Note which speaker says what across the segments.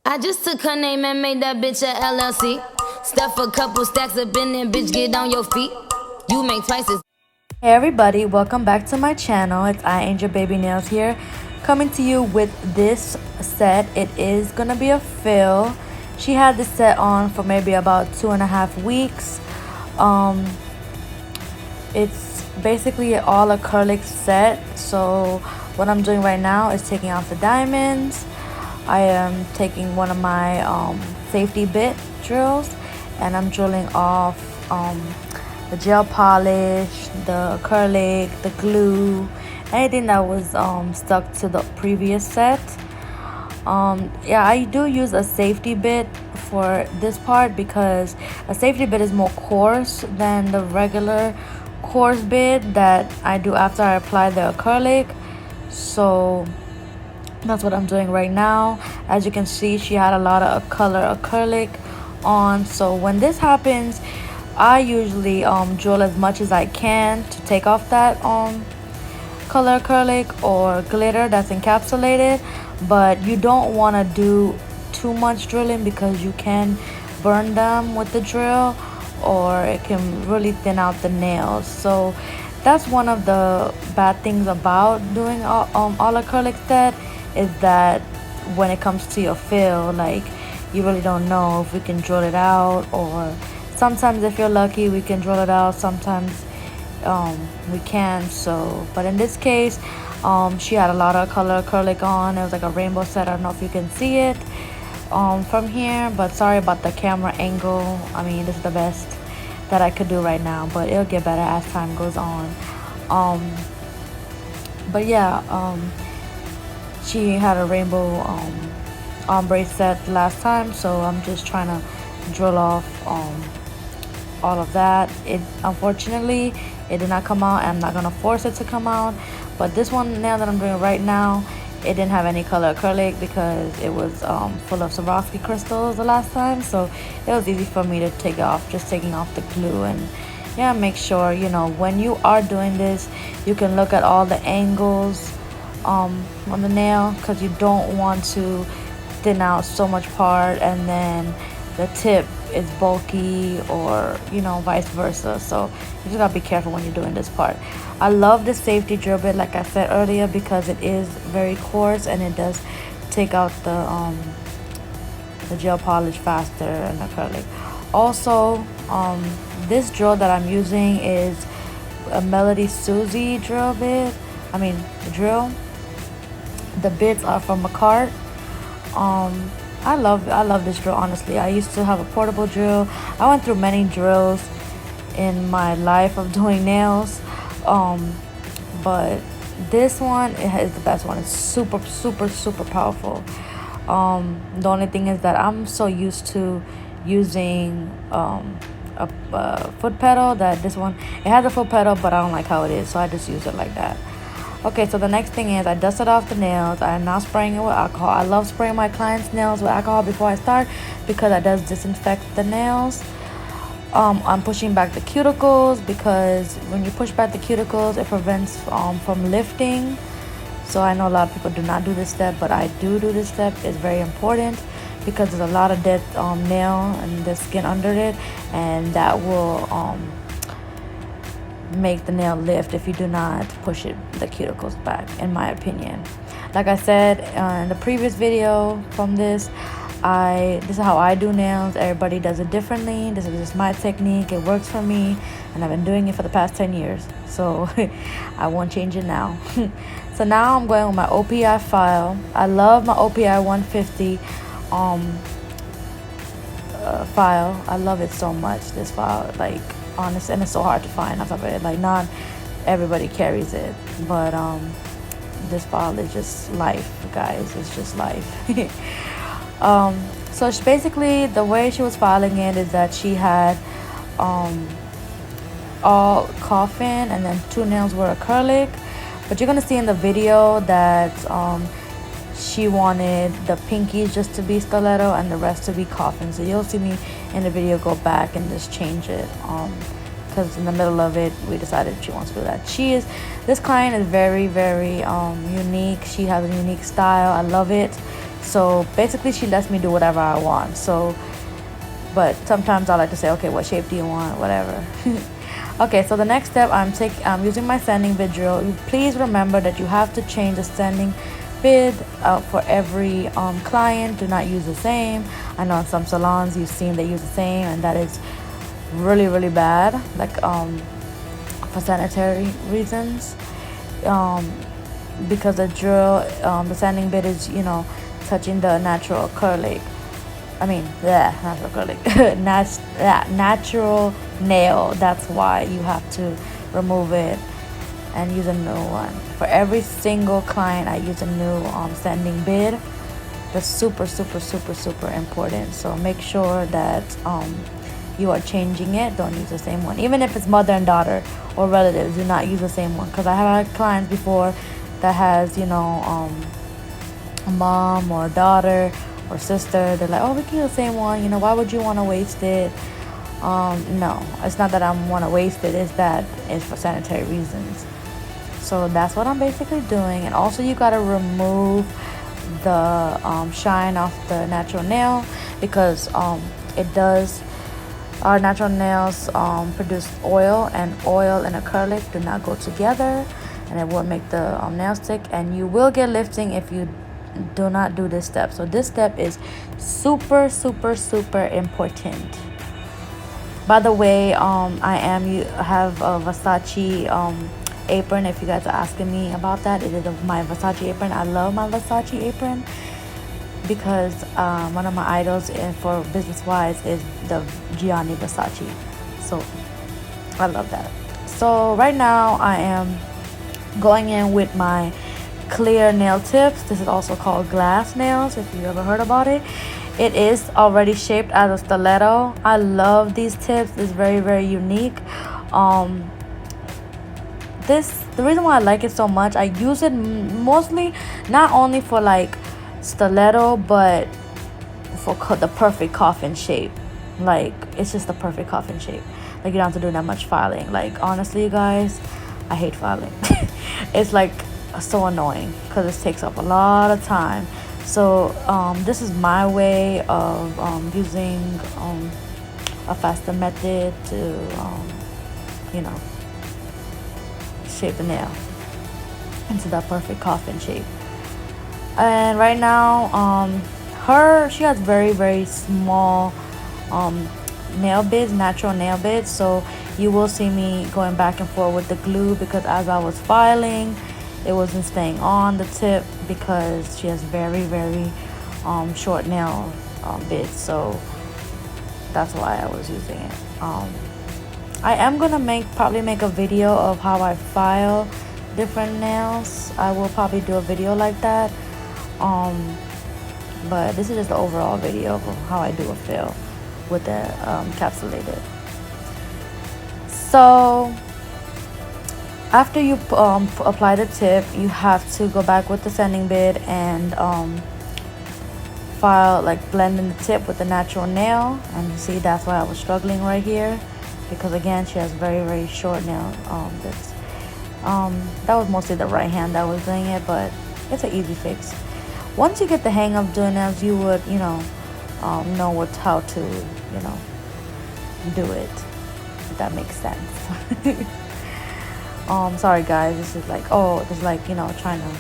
Speaker 1: I just took her name and made that bitch a LLC. Stuff a couple stacks up in there, bitch, get on your feet. You make twice as.
Speaker 2: Hey everybody, welcome back to my channel. It's iAngelBabyNails here, coming to you with this set. It is gonna be a fill. She had this set on for maybe about 2.5 weeks. It's basically an all acrylic set. So what I'm doing right now is taking off the diamonds. I am taking one of my safety bit drills and I'm drilling off the gel polish, the acrylic, the glue, anything that was stuck to the previous set. Yeah, I do use a safety bit for this part because a safety bit is more coarse than the regular coarse bit that I do after I apply the acrylic. So that's what I'm doing right now. As you can see, she had a lot of color acrylic on. So when this happens, I usually drill as much as I can to take off that color acrylic or glitter that's encapsulated. But you don't want to do too much drilling because you can burn them with the drill or it can really thin out the nails. So that's one of the bad things about doing all acrylic set, is that when it comes to your fill, like, you really don't know if we can drill it out, or sometimes if you're lucky we can drill it out, sometimes we can't. So but in this case, she had a lot of color acrylic on. It was like a rainbow set. I don't know if you can see it from here, but sorry about the camera angle. I mean, this is the best that I could do right now, but it'll get better as time goes on. But yeah, she had a rainbow ombre set last time, so I'm just trying to drill off all of that. It unfortunately it did not come out, and I'm not gonna force it to come out. But this one nail that I'm doing right now, it didn't have any color acrylic because it was full of Swarovski crystals the last time, so it was easy for me to take off, just taking off the glue. And yeah, make sure, you know, when you are doing this, you can look at all the angles on the nail, because you don't want to thin out so much part and then the tip is bulky, or you know, vice versa. So you just gotta be careful when you're doing this part. I love the safety drill bit, like I said earlier, because it is very coarse and it does take out the gel polish faster and acrylic. Also, this drill that I'm using is a Melody Susie drill bit. I mean drill. The bits are from a cart. I love this drill, honestly. I used to have a portable drill. I went through many drills in my life of doing nails, but this one is the best one. It's super powerful. The only thing is that I'm so used to using a foot pedal that this one, it has a foot pedal, but I don't like how it is, so I just use it like that. Okay, so the next thing is I dusted off the nails. I am now spraying it with alcohol. I love spraying my clients' nails with alcohol before I start because that does disinfect the nails. I'm pushing back the cuticles because when you push back the cuticles, it prevents from lifting. So I know a lot of people do not do this step, but I do this step. It's very important because there's a lot of dead nail and the skin under it, and that will make the nail lift if you do not push the cuticles back, in my opinion. Like I said in the previous video from this is how I do nails. Everybody does it differently. This is just my technique. It works for me, and I've been doing it for the past 10 years, so I won't change it now. So now I'm going with my OPI file. I love my OPI 150 file. I love it so much, this file, like, honest, and it's so hard to find on top of it. Like, not everybody carries it, but this file is just life, guys. It's just life. So she basically, the way she was filing it is that she had all coffin and then 2 nails were acrylic, but you're gonna see in the video that she wanted the pinkies just to be stiletto and the rest to be coffin. So you'll see me in the video go back and just change it, because in the middle of it we decided she wants to do that. This client is very unique. She has a unique style. I love it. So basically she lets me do whatever I want. So, but sometimes I like to say, okay, what shape do you want, whatever. Okay, so the next step, I'm using my sanding bid drill. Please remember that you have to change the sanding bid for every client. Do not use the same. I know in some salons you've seen they use the same, and that is really, really bad, like for sanitary reasons, because the drill, the sanding bit is, you know, touching the natural acrylic. I mean, yeah, natural acrylic, natural nail. That's why you have to remove it and use a new one. For every single client, I use a new sanding bid. That's super, super, super, super important. So make sure that you are changing it. Don't use the same one. Even if it's mother and daughter or relatives, do not use the same one. Because I have had clients before that has, you know, a mom or a daughter or sister. They're like, oh, we can use the same one. You know, why would you want to waste it? No, it's not that I want to waste it. It's that it's for sanitary reasons. So that's what I'm basically doing. And also you got to remove the shine off the natural nail, because it does, our natural nails produce oil, and oil and acrylic do not go together, and it will make the nail stick, and you will get lifting if you do not do this step. So this step is super, super, super important. By the way, I have a Versace apron. If you guys are asking me about that, it is my Versace apron. I love my Versace apron because one of my idols for business wise is the Gianni Versace. So I love that. So right now I am going in with my clear nail tips. This is also called glass nails, if you ever heard about it. It is already shaped as a stiletto. I love these tips. It's very, very unique. The reason why I like it so much, I use it mostly not only for like stiletto, but for the perfect coffin shape. Like, it's just the perfect coffin shape. Like, you don't have to do that much filing. Like, honestly, you guys, I hate filing. It's like so annoying because it takes up a lot of time. So this is my way of using a faster method to you know, shape the nail into that perfect coffin shape. And right now she has very, very small nail bits, natural nail bits, so you will see me going back and forth with the glue, because as I was filing, it wasn't staying on the tip because she has very, very short nail bits. So that's why I was using it. I am gonna probably make a video of how I file different nails. I will probably do a video like that. But this is just the overall video of how I do a fill with the encapsulated. So after you apply the tip, you have to go back with the sanding bit and file, like blend in the tip with the natural nail. And you see, that's why I was struggling right here, because again, she has very, very short nail bits. That was mostly the right hand that was doing it, but it's an easy fix. Once you get the hang of doing nails, you would, you know how to, you know, do it, if that makes sense. Sorry guys, this is like, you know, trying to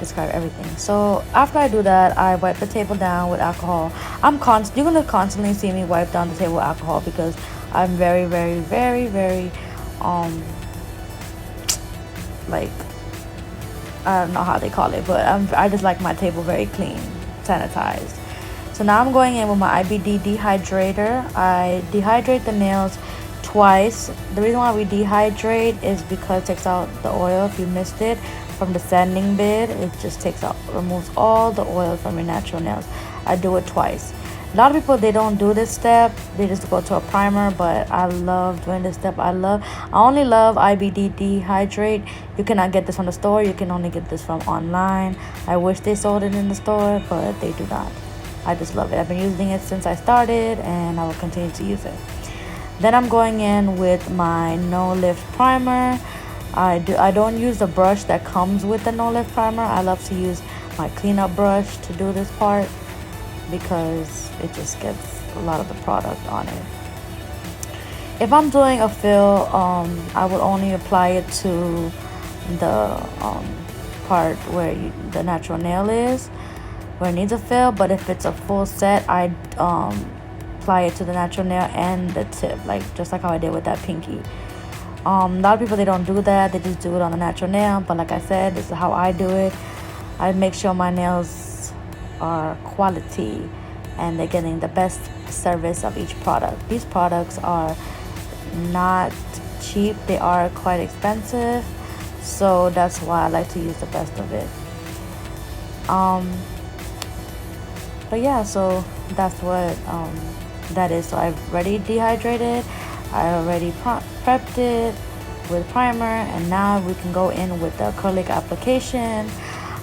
Speaker 2: describe everything. So after I do that, I wipe the table down with alcohol. You're gonna constantly see me wipe down the table with alcohol, because I'm very, very, very, very like, I don't know how they call it, but I just like my table very clean, sanitized. So now I'm going in with my IBD dehydrator. I dehydrate the nails twice. The reason why we dehydrate is because it takes out the oil. If you missed it from the sanding bit, it just removes all the oil from your natural nails. I do it twice. A lot of people, they don't do this step. They just go to a primer, but I love doing this step. I only love IBD dehydrate. You cannot get this from the store. You can only get this from online. I wish they sold it in the store, but they do not. I just love it. I've been using it since I started, and I will continue to use it. Then I'm going in with my no lift primer. I don't use the brush that comes with the no lift primer. I love to use my cleanup brush to do this part because it just gets a lot of the product on it. If I'm doing a fill, I would only apply it to the part where the natural nail is, where it needs a fill. But if it's a full set, I apply it to the natural nail and the tip, like just like how I did with that pinky. A lot of people, they don't do that, they just do it on the natural nail. But like I said, this is how I do it. I make sure my nails are quality and they're getting the best service of each product. These products are not cheap, they are quite expensive, so that's why I like to use the best of it. But yeah, so that's what that is. So I've already dehydrated, I already prepped it with primer, and now we can go in with the acrylic application.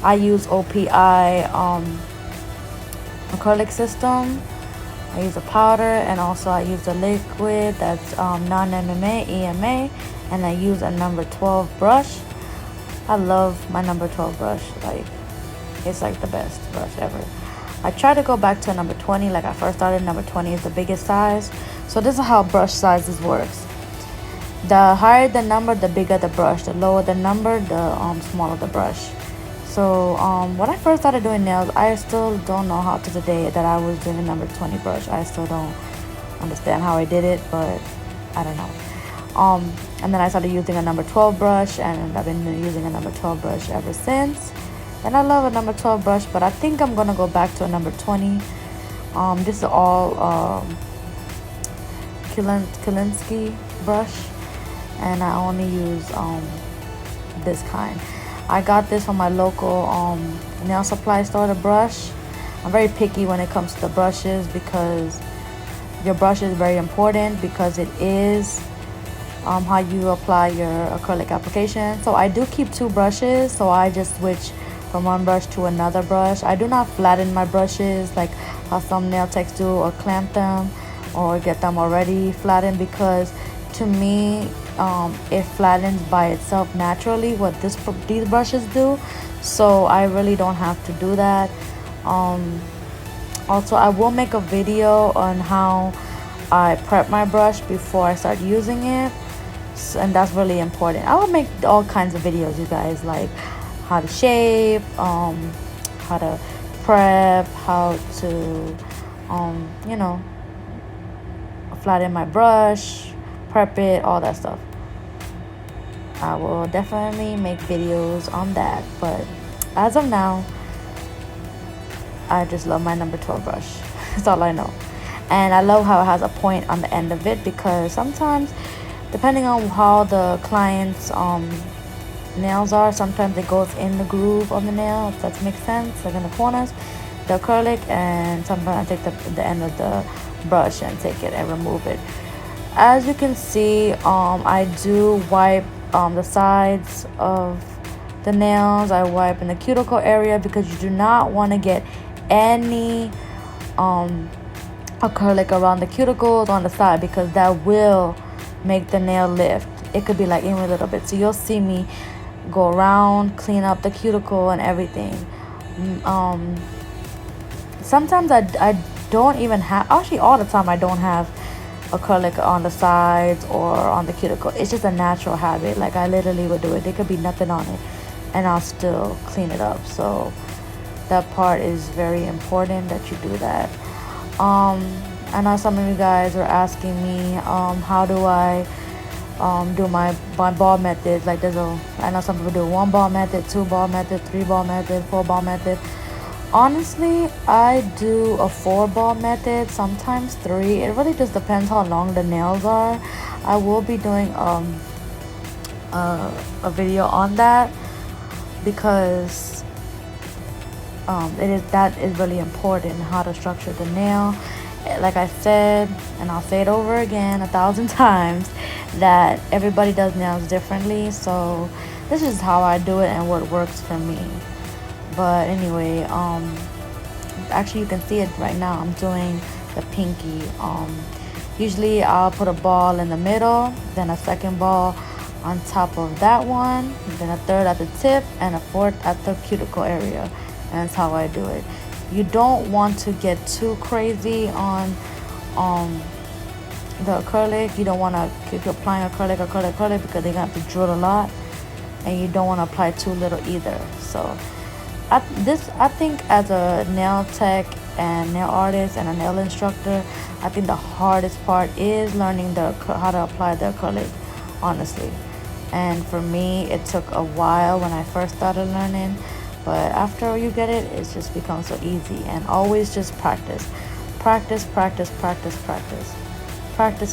Speaker 2: I use OPI acrylic system. I use a powder, and also I use a liquid that's non-MMA, EMA, and I use a number 12 brush. I love my number 12 brush. Like, it's like the best brush ever. I try to go back to a number 20. Like I first started, number 20 is the biggest size. So this is how brush sizes works. The higher the number, the bigger the brush. The lower the number, the smaller the brush. So when I first started doing nails, I still don't know how to today that I was doing a number 20 brush. I still don't understand how I did it, but I don't know. And then I started using a number 12 brush, and I've been using a number 12 brush ever since. And I love a number 12 brush, but I think I'm gonna go back to a number 20. This is all Kilinsky brush, and I only use this kind. I got this from my local nail supply store, the brush. I'm very picky when it comes to the brushes because your brush is very important, because it is how you apply your acrylic application. So I do keep 2 brushes, so I just switch from one brush to another brush. I do not flatten my brushes like how some nail techs do, or clamp them or get them already flattened, because to me it flattens by itself naturally what these brushes do. So I really don't have to do that. Also, I will make a video on how I prep my brush before I start using it, and that's really important. I will make all kinds of videos, you guys, like how to shape, how to prep, how to you know, flatten my brush, prep it, all that stuff. I will definitely make videos on that, but as of now, I just love my number 12 brush. That's all I know. And I love how it has a point on the end of it, because sometimes, depending on how the client's nails are, sometimes it goes in the groove of the nail, if that makes sense, like in the corners, the acrylic, and sometimes I take the end of the brush and take it and remove it. As you can see, I do wipe the sides of the nails. I wipe in the cuticle area, because you do not want to get any acrylic around the cuticles on the side, because that will make the nail lift. It could be like even a little bit. So you'll see me go around, clean up the cuticle and everything. Sometimes I don't even have, actually all the time I don't have acrylic on the sides or on the cuticle. It's just a natural habit. Like I literally would do it. There could be nothing on it and I'll still clean it up. So that part is very important that you do that. I know some of you guys are asking me how do I do my ball method. Like I know some people do 1 ball method, 2 ball method, 3 ball method, 4 ball method. Honestly, I do a 4 ball method, sometimes 3. It really just depends how long the nails are. I will be doing a video on that, because that is really important, how to structure the nail. Like I said, and I'll say it over again 1,000 times, that everybody does nails differently. So this is how I do it and what works for me. But anyway, actually you can see it right now. I'm doing the pinky. Usually I'll put a ball in the middle, then a second ball on top of that one, then a third at the tip, and a fourth at the cuticle area. and that's how I do it. You don't want to get too crazy on the acrylic. You don't want to keep applying acrylic because they're going to have to drill a lot, and you don't want to apply too little either. So I think as a nail tech and nail artist and a nail instructor, I think the hardest part is learning how to apply the acrylic, honestly. And for me, it took a while when I first started learning, but after you get it, it just becomes so easy. And always just practice. Practice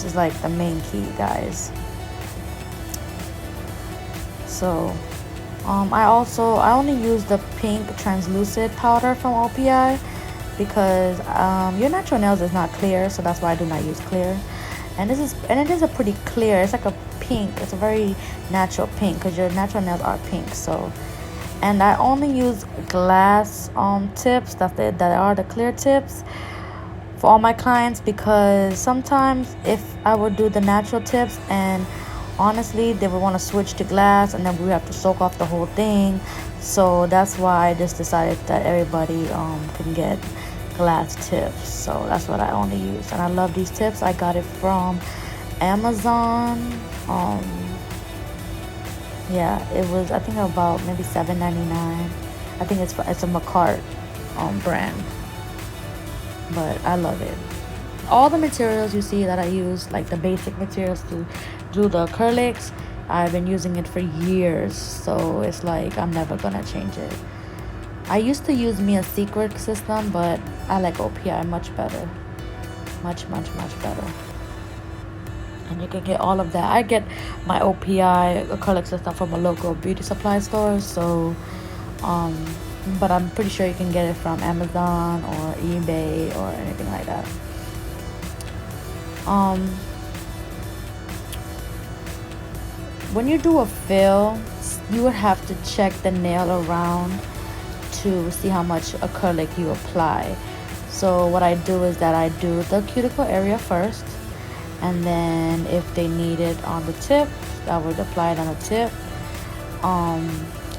Speaker 2: is like the main key, guys. So I only use the pink translucent powder from OPI because your natural nails is not clear, so that's why I do not use clear. And it is a pretty clear, it's like a pink, it's a very natural pink because your natural nails are pink. So, and I only use glass tips that are the clear tips for all my clients, because sometimes if I would do the natural tips and honestly they would want to switch to glass, and then we have to soak off the whole thing. So that's why I just decided that everybody can get glass tips. So that's what I only use, and I love these tips. I got it from Amazon. Yeah, it was, I think, about maybe $7.99. I think it's a McCart brand, but I love it. All the materials you see that I use, like the basic materials to do the acrylics, I've been using it for years, so it's like I'm never gonna change it. I used to use a secret system, but I like OPI much better. Much better. And you can get all of that. I get my OPI acrylic system from a local beauty supply store, so but I'm pretty sure you can get it from Amazon or eBay or anything like that. When you do a fill, you would have to check the nail around to see how much acrylic you apply. So what I do is that I do the cuticle area first, and then if they need it on the tip, I would apply it on the tip,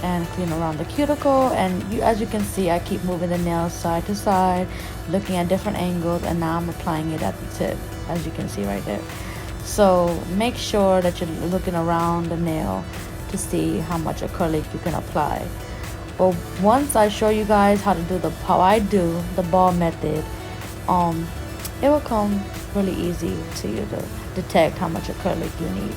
Speaker 2: and clean around the cuticle. And as you can see, I keep moving the nails side to side, looking at different angles, and now I'm applying it at the tip, as you can see right there. So make sure that you're looking around the nail to see how much acrylic you can apply. But once I show you guys how I do the ball method, it will come really easy to you to detect how much acrylic you need.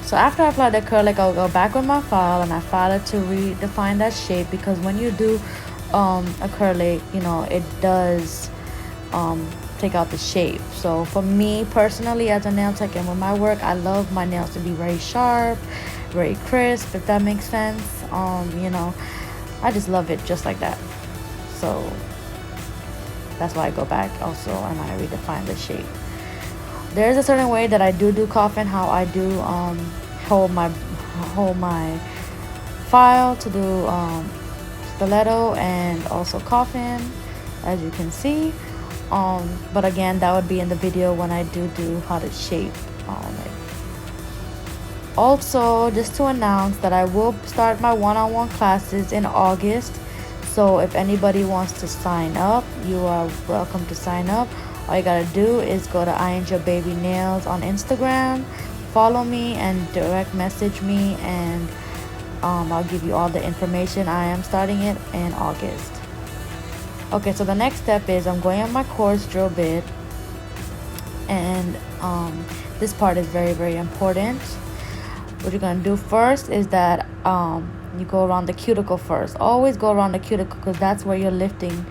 Speaker 2: So after I apply the acrylic, I'll go back with my file and I file it to redefine that shape, because when you do acrylic, it does take out the shape. So for me personally, as a nail tech and with my work, I love my nails to be very sharp, very crisp, if that makes sense. I just love it just like that. So that's why I go back also and I redefine the shape. There's a certain way that I do coffin, how I do hold my file to do stiletto and also coffin, as you can see. But again, that would be in the video when I do how to shape it. Also, just to announce that I will start my one-on-one classes in August. So if anybody wants to sign up, you are welcome to sign up. All you gotta do is go to iAngelBabyNails on Instagram, follow me and direct message me, and I'll give you all the information. I am starting it in August. Okay, so the next step is I'm going on my course drill bit, and this part is very, very important. What you're gonna do first is that you go around the cuticle first. Always go around the cuticle, because that's where your lifting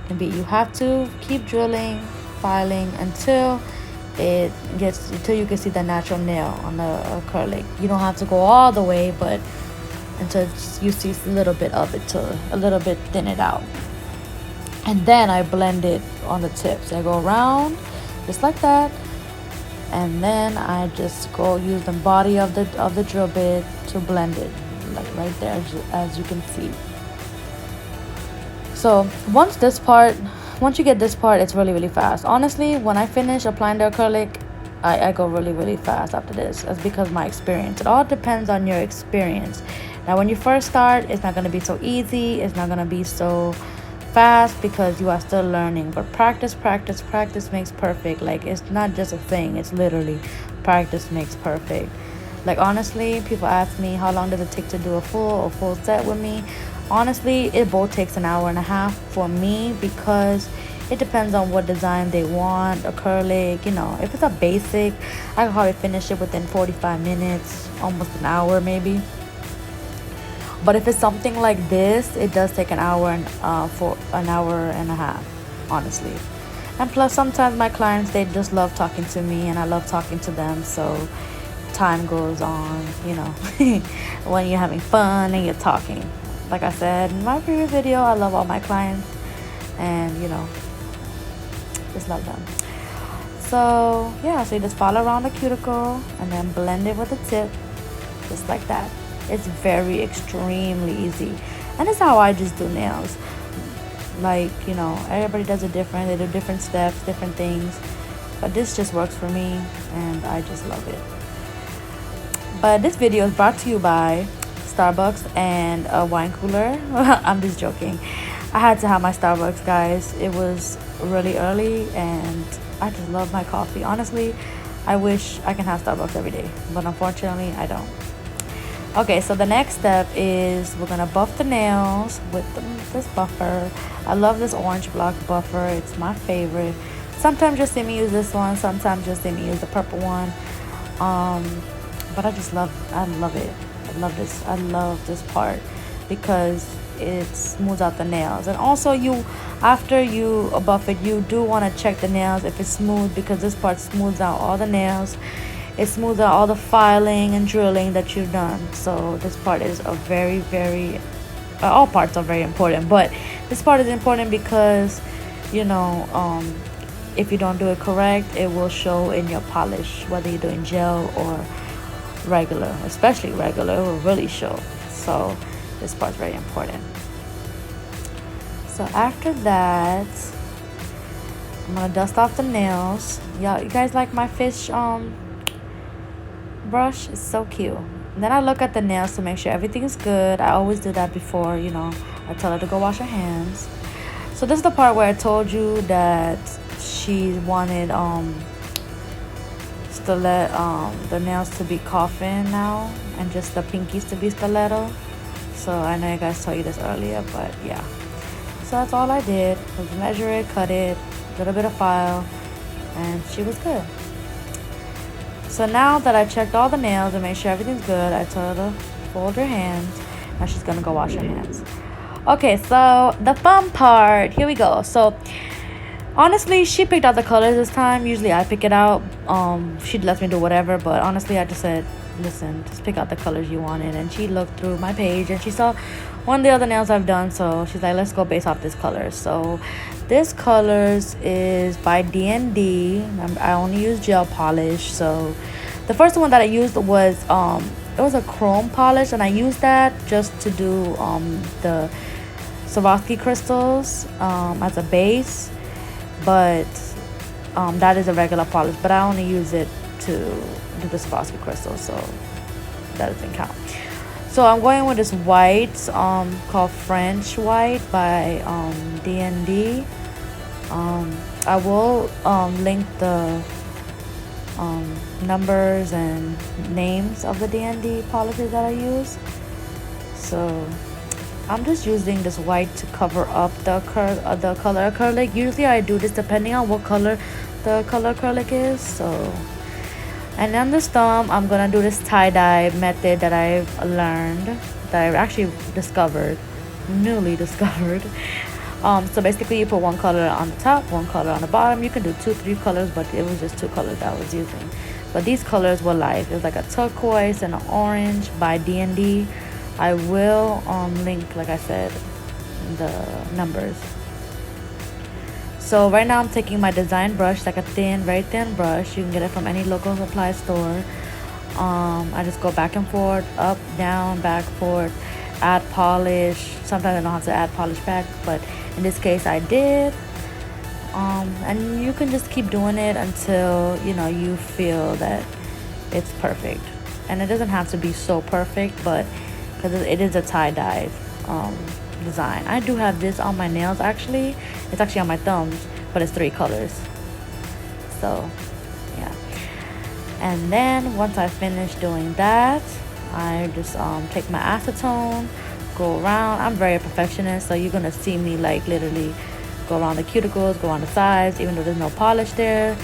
Speaker 2: can be. You have to keep drilling, filing until you can see the natural nail on the acrylic. You don't have to go all the way, but until you see a little bit of it, to a little bit thin it out. And then I blend it on the tips. I go around just like that, and then I just go use the body of the drill bit to blend it, like right there, as you can see. So once you get this part, it's really, really fast. Honestly, when I finish applying the acrylic, I go really, really fast after this. That's because of my experience. It all depends on your experience. Now when you first start, it's not going to be so easy, it's not going to be so fast because you are still learning. But practice makes perfect. Like, it's not just a thing, it's literally practice makes perfect. Like, honestly, people ask me how long does it take to do a full set with me. Honestly, it both takes an hour and a half for me, because it depends on what design they want. Acrylic, you know, if it's a basic, I can probably finish it within 45 minutes, almost an hour maybe. But if it's something like this, it does take an hour and for an hour and a half, honestly. And plus, sometimes my clients, they just love talking to me and I love talking to them, so time goes on, you know, when you're having fun and you're talking. Like I said in my previous video, I love all my clients and, you know, just love them. So yeah, so you just follow around the cuticle and then blend it with the tip, just like that. It's very extremely easy, and it's how I just do nails. Like, you know, everybody does it different, they do different steps, different things, but this just works for me and I just love it. But this video is brought to you by Starbucks and a wine cooler. I'm just joking. I had to have my Starbucks, guys. It was really early and I just love my coffee. Honestly, I wish I can have Starbucks every day, but unfortunately I don't. Okay, so the next step is we're gonna buff the nails with this buffer. I love this orange block buffer, it's my favorite. Sometimes you'll see me use this one, sometimes you'll see me use the purple one. But I love it. I love this part because it smooths out the nails. And also, after you buff it, you do want to check the nails if it's smooth, because this part smooths out all the nails. It smooths out all the filing and drilling that you've done. So this part is a very all parts are very important, but this part is important because, you know, if you don't do it correct, it will show in your polish, whether you're doing gel or regular. Especially regular, it will really show. So this part's very important. So after that, I'm gonna dust off the nails. Yeah, you guys like my fish brush? It's so cute. And then I look at the nails to make sure everything is good. I always do that before, you know, I tell her to go wash her hands. So this is the part where I told you that she wanted the nails to be coffin now, and just the pinkies to be stiletto. So I know you guys told you this earlier, but yeah. So that's all I did, was measure it, cut it, a little bit of file, and she was good. So now that I checked all the nails and made sure everything's good, I told her to fold her hands. Now she's gonna go wash her hands. Okay, so the fun part, here we go. So honestly, she picked out the colors this time. Usually I pick it out. She lets me do whatever, but honestly I just said, listen, just pick out the colors you wanted. And she looked through my page and she saw one of the other nails I've done, so she's like, let's go based off this color. So this colors is by D&D. I only use gel polish. So the first one that I used was it was a chrome polish, and I used that just to do the Swarovski crystals as a base. But that is a regular polish, but I only use it to do the Swarovski crystals, so that doesn't count. So I'm going with this white called French white by D&D. I will link the numbers and names of the D&D polishes that I use. So I'm just using this white to cover up the color acrylic. Usually I do this depending on what color the color acrylic is. So, and on this thumb, I'm gonna do this tie-dye method that I've learned, that I've actually newly discovered. So basically you put one color on the top, one color on the bottom. You can do 2-3 colors, but it was just 2 colors that I was using. But these colors were life. It was like a turquoise and an orange by D&D. I will link, like I said, the numbers. So right now I'm taking my design brush, like a very thin brush. You can get it from any local supply store. I just go back and forth, up, down, back, forth, add polish. Sometimes I don't have to add polish back, but in this case I did. And you can just keep doing it until, you know, you feel that it's perfect. And it doesn't have to be so perfect, but because it is a tie-dye design. I do have this on my nails actually. It's actually on my thumbs, but it's 3 colors. So yeah. And then once I finish doing that, I just take my acetone, go around. I'm very perfectionist, so you're gonna see me like literally go around the cuticles, go on the sides, even though there's no polish there.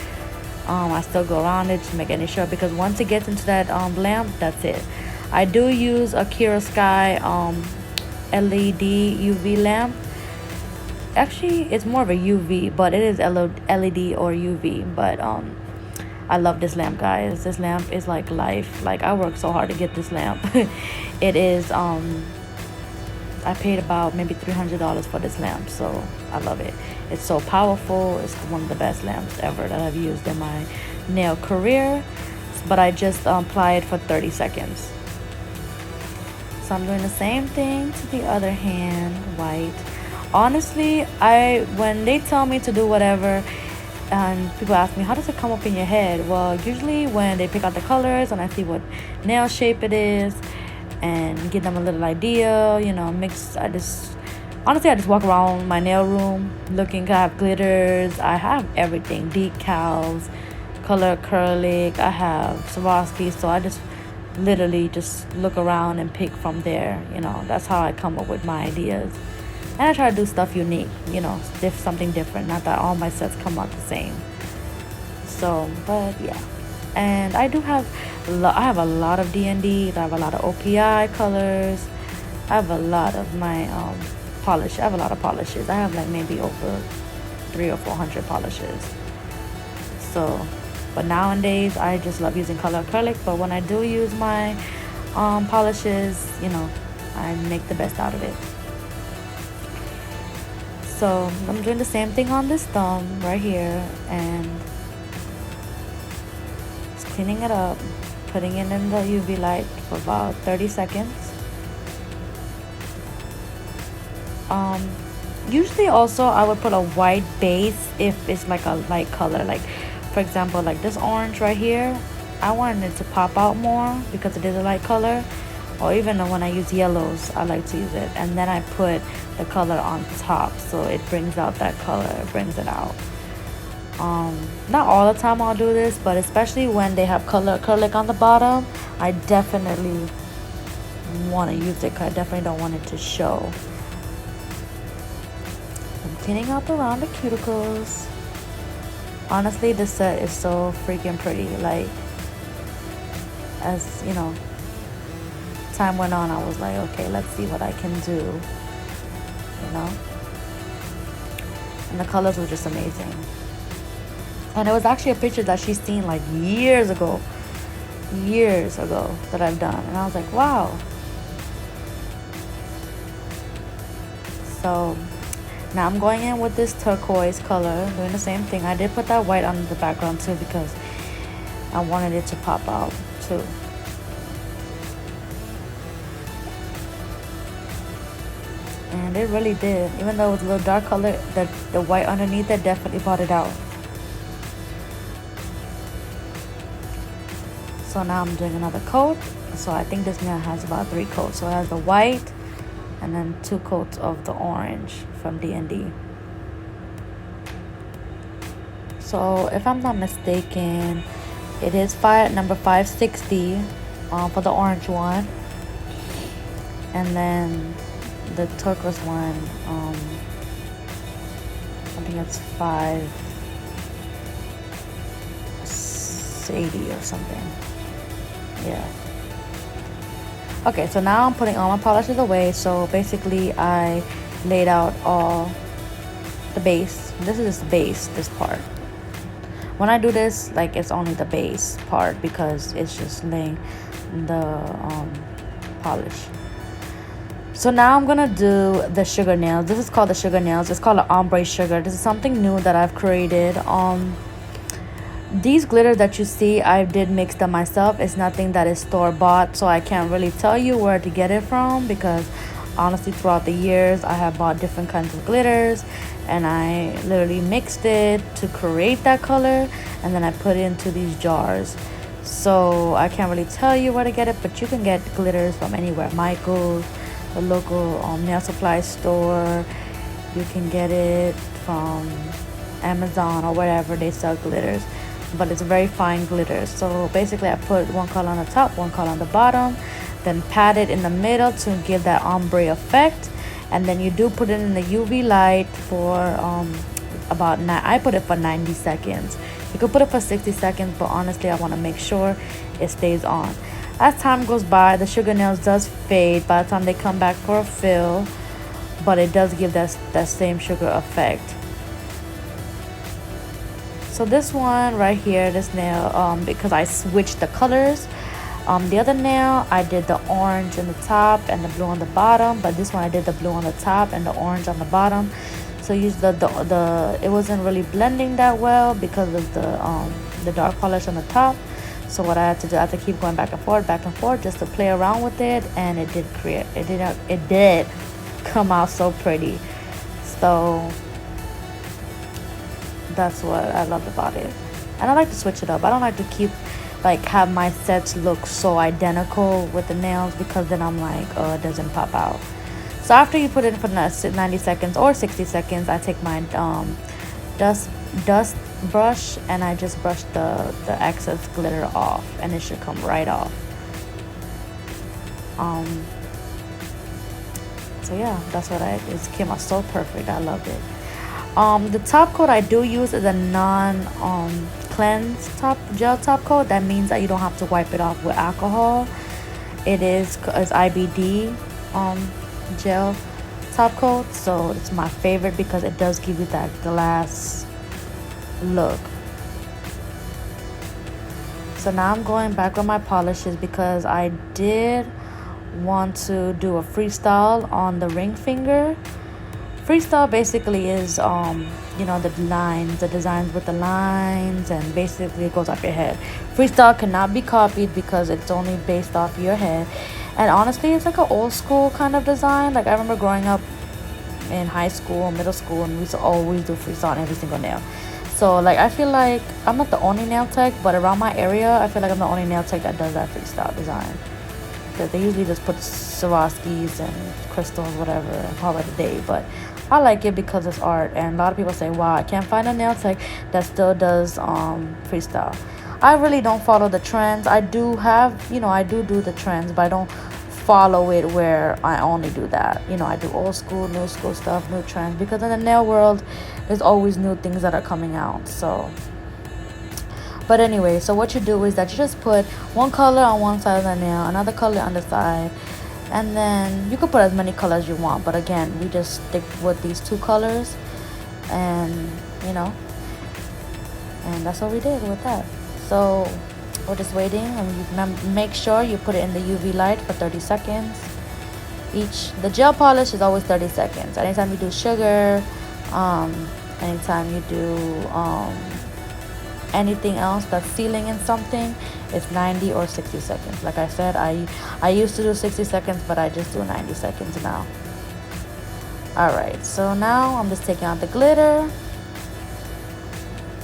Speaker 2: I still go around it to make any sure, because once it gets into that lamp, that's it. I do use a Swarovski LED UV lamp. Actually, it's more of a UV, but it is LED or UV. But I love this lamp, guys. This lamp is like life. Like, I worked so hard to get this lamp. It is I paid about maybe $300 for this lamp, so I love it. It's so powerful. It's one of the best lamps ever that I've used in my nail career. But I just apply it for 30 seconds. So I'm doing the same thing to the other hand, white. Honestly, when they tell me to do whatever, and people ask me, how does it come up in your head? Well, usually when they pick out the colors and I see what nail shape it is and give them a little idea, you know, I just walk around my nail room looking. I have glitters, I have everything, decals, color acrylic, I have Swaroskis. So I just literally just look around and pick from there. You know, that's how I come up with my ideas. And I try to do stuff unique, you know, something different. Not that all my sets come out the same. So, but yeah. And I do have, I have a lot of D&Ds. I have a lot of OPI colors. I have a lot of my polish. I have a lot of polishes. I have like maybe over 300 or 400 polishes. So, but nowadays I just love using color acrylic. But when I do use my polishes, you know, I make the best out of it. So I'm doing the same thing on this thumb right here, and just cleaning it up, putting it in the UV light for about 30 seconds. Usually also I would put a white base if it's like a light color. Like, for example, like this orange right here, I wanted it to pop out more because it is a light color. Or even when I use yellows, I like to use it. And then I put the color on top, so it brings out that color, it brings it out. Not all the time I'll do this, but especially when they have color acrylic on the bottom, I definitely want to use it because I definitely don't want it to show. I'm cleaning up around the cuticles. Honestly, this set is so freaking pretty. Like, as you know, time went on, I was like, okay, let's see what I can do, you know. And the colors were just amazing. And it was actually a picture that she's seen like years ago that I've done, and I was like, wow. So now I'm going in with this turquoise color, doing the same thing. I did put that white on the background too because I wanted it to pop out too. And it really did. Even though it was a little dark color, the white underneath it definitely brought it out. So now I'm doing another coat. So I think this nail has about 3 coats. So it has the white and then 2 coats of the orange from D&D. So if I'm not mistaken, it is number 560 for the orange one. And then the turquoise one, I think it's 580 or something. Yeah. Okay, so now I'm putting all my polishes away. So basically I laid out all the base. This is the base, this part. When I do this, like, it's only the base part because it's just laying the polish. So now I'm gonna do the sugar nails. This is called the sugar nails. It's called an ombre sugar. This is something new that I've created. These glitters that you see, I did mix them myself. It's nothing that is store-bought, so I can't really tell you where to get it from because honestly throughout the years I have bought different kinds of glitters and I literally mixed it to create that color, and then I put it into these jars. So I can't really tell you where to get it, but you can get glitters from anywhere. Michael's, the local nail supply store. You can get it from Amazon or wherever they sell glitters, but it's very fine glitter. So basically I put one color on the top, one color on the bottom, then pat it in the middle to give that ombre effect, and then you do put it in the UV light for I put it for 90 seconds. You could put it for 60 seconds, but honestly I want to make sure it stays on. As time goes by, the sugar nails does fade by the time they come back for a fill, but it does give that same sugar effect. So this one right here, this nail, because I switched the colors, the other nail I did the orange on the top and the blue on the bottom, but this one I did the blue on the top and the orange on the bottom. So use the it wasn't really blending that well because of the dark polish on the top. So what I had to do, I had to keep going back and forth just to play around with it, and it did come out so pretty. So that's what I loved about it. And I like to switch it up. I don't like to keep have my sets look so identical with the nails, because then I'm like, oh, it doesn't pop out. So after you put it in for 90 seconds or 60 seconds, I take my dust brush and I just brush the excess glitter off, and it should come right off. So yeah, that's what it came out so perfect. I loved it. The top coat I do use is a cleanse gel top coat. That means that you don't have to wipe it off with alcohol. It is IBD gel top coat, so it's my favorite because it does give you that glass look. So now I'm going back with my polishes because I did want to do a freestyle on the ring finger. Freestyle basically is the designs with the lines, and basically it goes off your head. Freestyle cannot be copied because it's only based off your head. And honestly, it's like an old school kind of design. Like I remember growing up in high school, middle school, and we used to always do freestyle on every single nail. So like I feel like I'm not the only nail tech, but around my area I feel like I'm the only nail tech that does that freestyle design, because they usually just put Swaroskis and crystals, whatever, and call it a day. But I like it because it's art, and a lot of people say, wow, I can't find a nail tech that still does freestyle. I really don't follow the trends. I do do the trends, but I don't follow it where I only do that. I do old school, new school stuff, new trends, because in the nail world there's always new things that are coming out. So but anyway, so what you do is that you just put one color on one side of the nail, another color on the side, and then you can put as many colors you want, but again, we just stick with these two colors, and and that's what we did with that. So we're just waiting, and you make sure you put it in the UV light for 30 seconds. The gel polish is always 30 seconds. Anytime you do sugar, anytime you do anything else that's sealing in something, it's 90 or 60 seconds. Like I said, I used to do 60 seconds, but I just do 90 seconds now. Alright, so now I'm just taking out the glitter,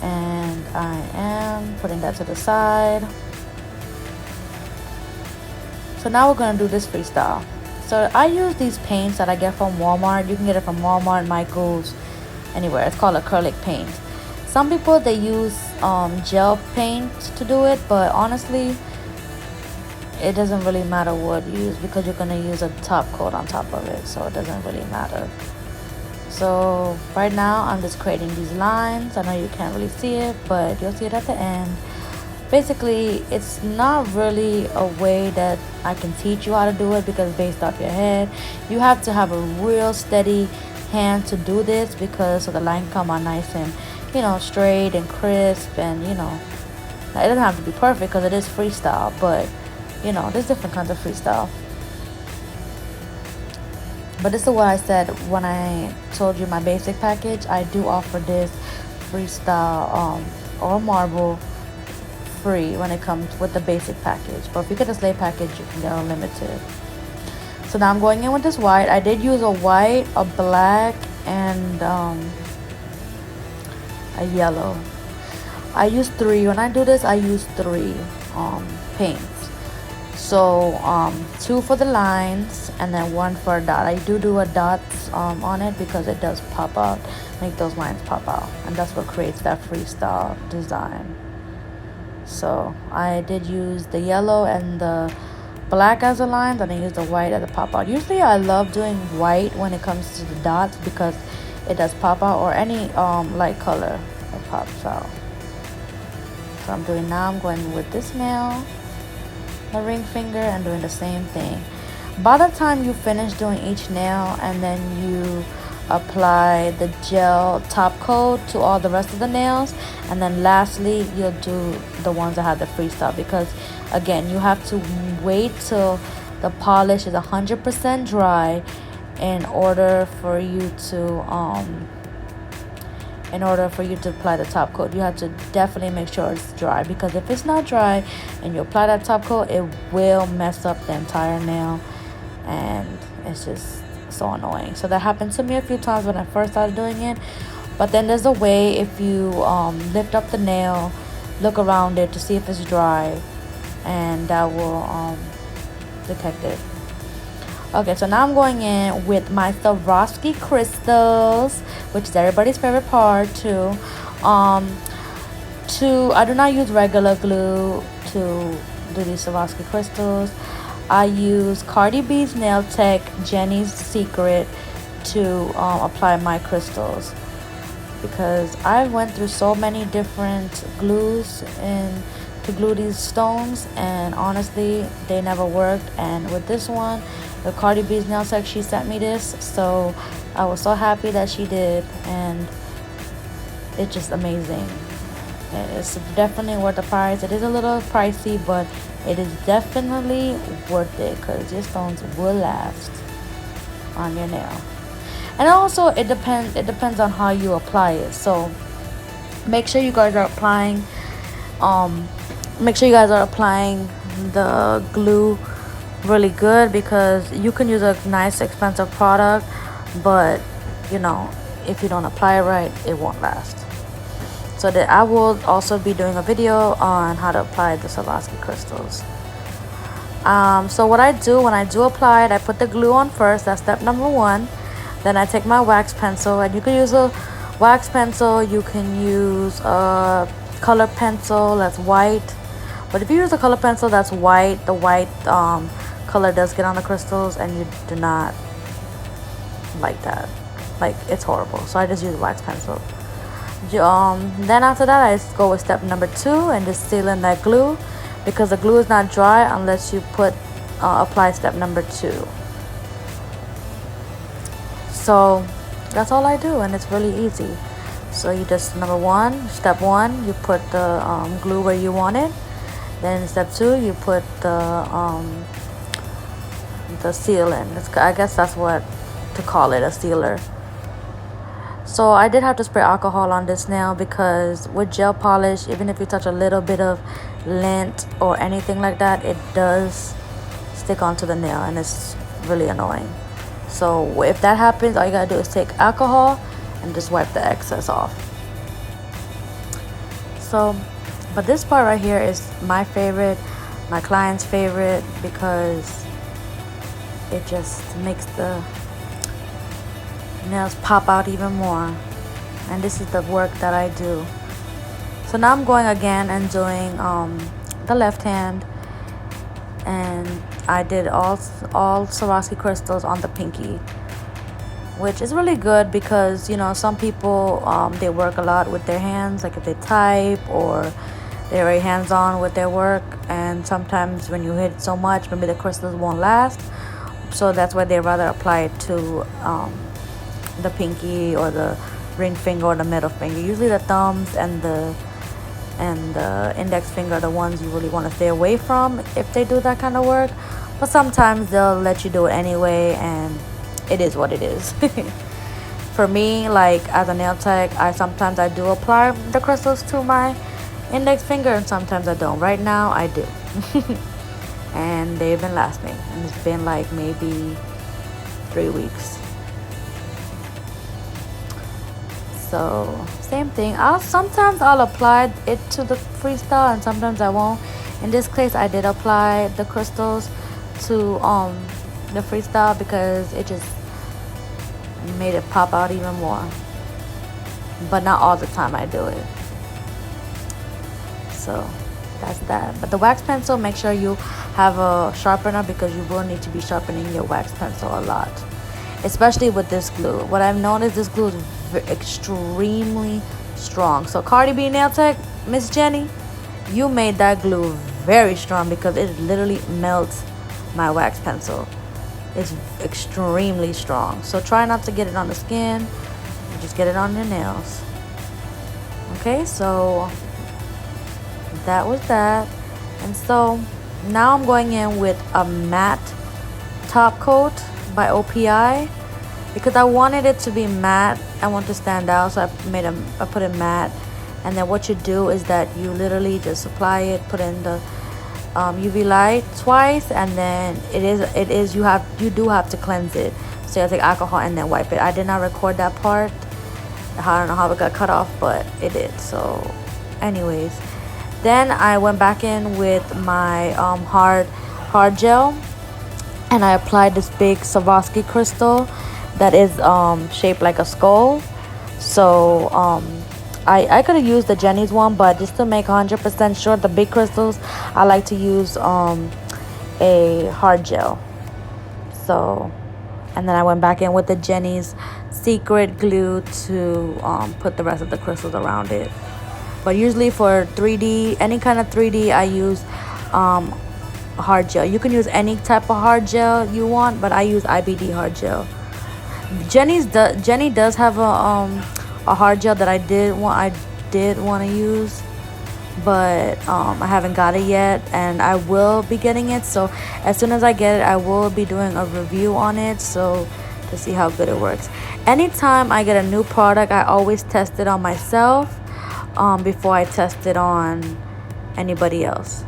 Speaker 2: and I am putting that to the side. So now we're going to do this freestyle. So I use these paints that I get from Walmart. You can get it from Walmart, Michael's, anywhere. It's called acrylic paint. Some people, they use gel paint to do it, but honestly it doesn't really matter what you use, because you're going to use a top coat on top of it, so it doesn't really matter. So right now I'm just creating these lines. I know you can't really see it, but you'll see it at the end. Basically, it's not really a way that I can teach you how to do it, because it's based off your head. You have to have a real steady hand to do this, because so the line come out nice and straight and crisp, and now, it doesn't have to be perfect because it is freestyle, but there's different kinds of freestyle. But this is what I said when I told you my basic package. I do offer this freestyle or marble free when it comes with the basic package, but if you get the slate package, you can get unlimited. So now I'm going in with this white. I did use a white, a black, and a yellow. I use 3. When I do this, I use 3. paints. So 2 for the lines and then 1 for a dot. I do a dot on it because it does pop out, make those lines pop out, and that's what creates that freestyle design. So I did use the yellow and the black as the lines, and I used the white as a pop out. Usually I love doing white when it comes to the dots because it does pop out, or any light color that pops out. So I'm going with this nail, the ring finger, and doing the same thing. By the time you finish doing each nail and then you apply the gel top coat to all the rest of the nails, and then lastly you'll do the ones that have the freestyle, because again you have to wait till the polish is 100% dry in order for you to apply the top coat. You have to definitely make sure it's dry, because if it's not dry and you apply that top coat, it will mess up the entire nail, and it's just so annoying. So that happened to me a few times when I first started doing it. But then there's a way, if you lift up the nail, look around it to see if it's dry, and that will detect it. Okay, so now I'm going in with my Swarovski crystals, which is everybody's favorite part too. I do not use regular glue to do these Swarovski crystals. I use Cardi B's Nail Tech Jenny's Secret to apply my crystals, because I went through so many different glues to glue these stones, and honestly they never worked. And with this one, the Cardi B's Nail Tech, she sent me this, so I was so happy that she did, and it's just amazing. It's definitely worth the price. It is a little pricey, but it is definitely worth it, because your stones will last on your nail. And also it depends on how you apply it. So make sure you guys are applying the glue really good, because you can use a nice expensive product, but you know, if you don't apply it right, it won't last. So that I will also be doing a video on how to apply the Swarovski crystals. So what I do when I do apply it, I put the glue on first. That's step number 1. Then I take my wax pencil, and you can use a wax pencil, you can use a color pencil that's white. But if you use a color pencil that's white, the white color does get on the crystals, and you do not like that. Like, it's horrible. So I just use a wax pencil. Then after that, I just go with step number 2 and just seal in that glue, because the glue is not dry unless you apply step number 2. So that's all I do, and it's really easy. So you just, step 1, you put the glue where you want it. Then step 2, you put the seal in. I guess that's what to call it, a sealer. So I did have to spray alcohol on this nail, because with gel polish, even if you touch a little bit of lint or anything like that, it does stick onto the nail, and it's really annoying. So if that happens, all you gotta do is take alcohol and just wipe the excess off. So, but this part right here is my favorite, my client's favorite, because it just makes the nails pop out even more. And this is the work that I do. So now I'm going again and doing the left hand, and I did all Swarovski crystals on the pinky, which is really good, because you know, some people they work a lot with their hands, like if they type or they're very hands-on with their work, and sometimes when you hit so much, maybe the crystals won't last. So that's why they rather apply it to the pinky or the ring finger or the middle finger. Usually the thumbs and the index finger are the ones you really want to stay away from if they do that kind of work. But sometimes they'll let you do it anyway, and it is what it is. For me, like as a nail tech, sometimes I do apply the crystals to my index finger, and sometimes I don't. Right now I do. And they've been lasting, and it's been like maybe 3 weeks. So same thing, sometimes I'll apply it to the freestyle, and sometimes I won't. In this case, I did apply the crystals to the Freestyle because it just made it pop out even more. But not all the time I do it. So that's that. But the wax pencil, make sure you have a sharpener because you will need to be sharpening your wax pencil a lot, especially with this glue. What I've noticed, this glue is extremely strong. So Cardi B Nail Tech, Miss Jenny, you made that glue very strong because it literally melts my wax pencil. It's extremely strong. So try not to get it on the skin, just get it on your nails. Okay, so that was that. And so now I'm going in with a matte top coat by OPI because I wanted it to be matte. I want to stand out, so I put it matte. And then what you do is that you literally just apply it, put in the UV light twice, and then you do have to cleanse it. So you have to take alcohol and then wipe it. I did not record that part. I don't know how it got cut off, but it did. So anyways, then I went back in with my hard gel, and I applied this big Swarovski crystal that is shaped like a skull. So I could have used the Jenny's one, but just to make 100% sure, the big crystals, I like to use a hard gel. So, and then I went back in with the Jenny's secret glue to put the rest of the crystals around it. But usually for 3D, any kind of 3D, I use hard gel. You can use any type of hard gel you want, but I use IBD hard gel. Jenny does have a hard gel that I did want to use, but I haven't got it yet, and I will be getting it. So as soon as I get it, I will be doing a review on it, so to see how good it works. Anytime I get a new product, I always test it on myself before I test it on anybody else,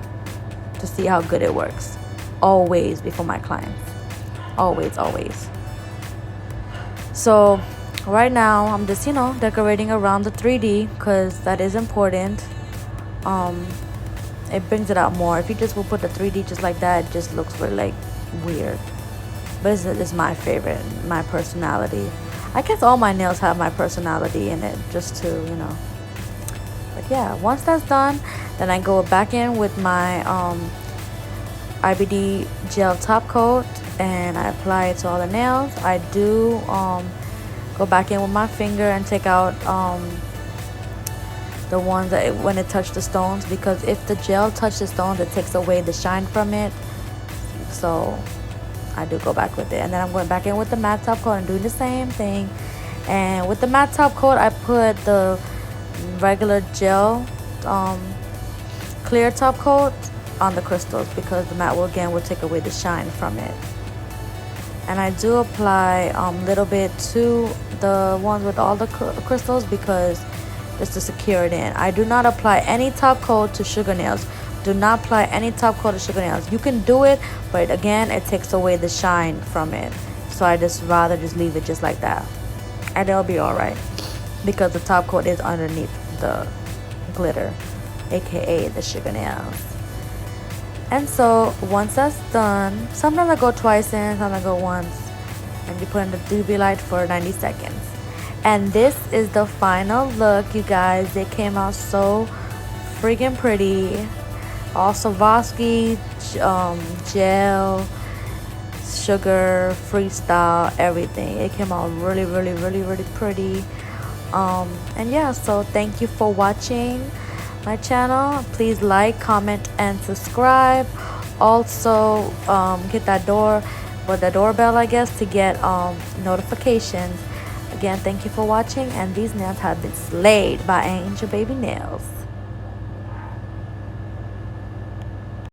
Speaker 2: to see how good it works. Always before my clients. Always. So right now I'm just decorating around the 3D because that is important. It brings it out more. If you just will put the 3D just like that, it just looks really like weird. But it's my favorite, my personality. I guess all my nails have my personality in it, just to But yeah, once that's done, then I go back in with my IBD gel top coat, and I apply it to all the nails. I do go back in with my finger and take out the ones that when it touched the stones, because if the gel touches the stones, it takes away the shine from it. So I do go back with it, and then I'm going back in with the matte top coat and doing the same thing. And with the matte top coat, I put the regular gel clear top coat on the crystals because the matte will take away the shine from it. And I do apply little bit to the ones with all the crystals because just to secure it in. I do not apply any top coat to sugar nails. Do not apply any top coat to sugar nails. You can do it, but again, it takes away the shine from it. So I just rather just leave it just like that, and it'll be all right because the top coat is underneath the glitter, aka the sugar nails. And so once that's done, sometimes I go twice in, sometimes I go once, and you put in the UV light for 90 seconds. And this is the final look, you guys. It came out so freaking pretty. All Swarovski gel, sugar, Freestyle, everything. It came out really pretty. And yeah, so thank you for watching my channel. Please like, comment, and subscribe. Also hit that doorbell, I guess, to get notifications. Again, thank you for watching, and these nails have been slayed by iAngelBabyNails.